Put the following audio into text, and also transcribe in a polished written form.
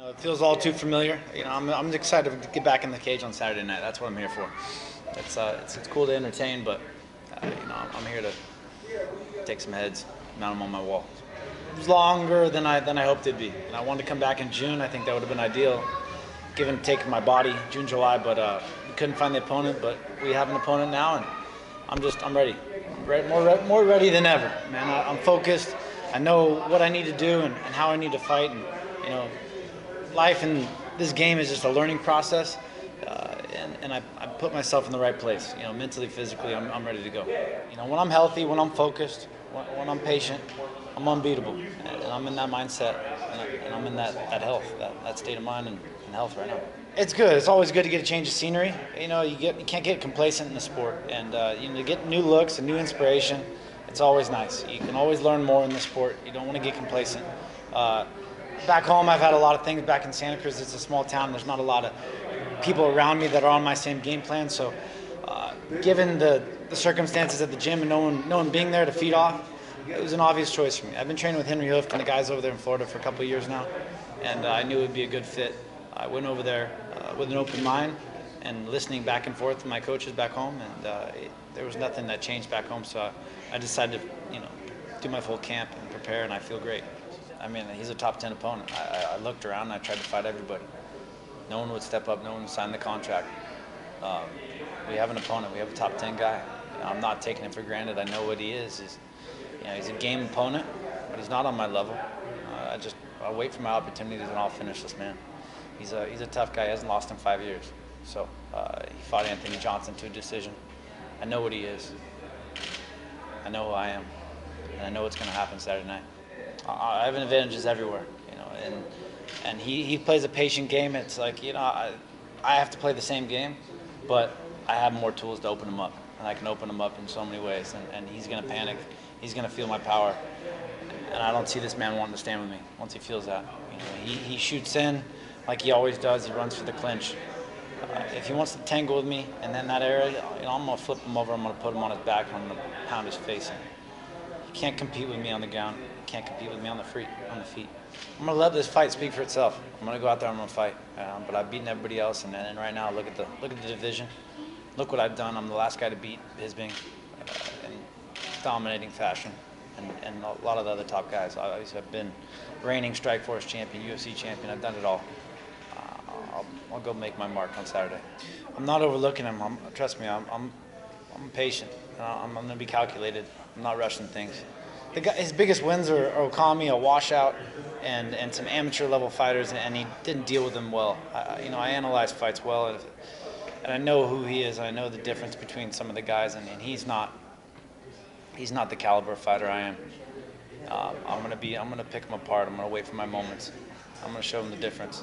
It feels all too familiar. I'm excited to get back in the cage on Saturday night. That's what I'm here for. It's cool to entertain, but I'm here to take some heads, mount them on my wall. It was longer than I hoped it'd be, and I wanted to come back in June. I think that would have been ideal, given taking my body June, July, but we couldn't find the opponent. But we have an opponent now, and I'm ready. More ready than ever, man. I'm focused. I know what I need to do and how I need to fight, and life in this game is just a learning process, and I put myself in the right place. Mentally, physically, I'm ready to go. When I'm healthy, when I'm focused, when I'm patient, I'm unbeatable, and I'm in that mindset, and I'm in that health, that state of mind and health right now. It's good. It's always good to get a change of scenery. You can't get complacent in the sport, and to get new looks and new inspiration. It's always nice. You can always learn more in the sport. You don't want to get complacent. Back home, I've had a lot of things. Back in Santa Cruz, it's a small town. There's not a lot of people around me that are on my same game plan. So, given the circumstances at the gym and no one being there to feed off, it was an obvious choice for me. I've been training with Henry Hooft and the guys over there in Florida for a couple of years now, and I knew it would be a good fit. I went over there with an open mind and listening back and forth to my coaches back home, and there was nothing that changed back home. So I decided to, do my full camp and prepare, and I feel great. I mean, he's a top 10 opponent. I looked around and I tried to fight everybody. No one would step up. No one would sign the contract. We have an opponent. We have a top 10 guy. I'm not taking it for granted. I know what he is. He's a game opponent, but he's not on my level. I'll wait for my opportunities and I'll finish this man. He's a tough guy. He hasn't lost in 5 years. So he fought Anthony Johnson to a decision. I know what he is. I know who I am, and I know what's going to happen Saturday night. I have advantages everywhere, and he plays a patient game. It's like, I have to play the same game, but I have more tools to open him up, and I can open him up in so many ways, and he's going to panic. He's going to feel my power, and I don't see this man wanting to stand with me once he feels that. He shoots in like he always does. He runs for the clinch. If he wants to tangle with me and in that area, I'm going to flip him over. I'm going to put him on his back, and I'm going to pound his face in. He can't compete with me on the ground. He can't compete with me on the feet. I'm going to let this fight speak for itself. I'm going to go out there. I'm going to fight. But I've beaten everybody else, and right now, look at the division. Look what I've done. I'm the last guy to beat Bisping in dominating fashion, and a lot of the other top guys. Obviously, I've been reigning Strikeforce champion, UFC champion. I've done it all. I'll go make my mark on Saturday. I'm not overlooking him. Trust me, I'm patient. I'm going to be calculated. I'm not rushing things. His biggest wins are Okami, a washout, and some amateur level fighters, and he didn't deal with them well. I analyze fights well, and I know who he is. I know the difference between some of the guys, and he's not the caliber fighter I am. I'm going to pick him apart. I'm going to wait for my moments. I'm going to show him the difference.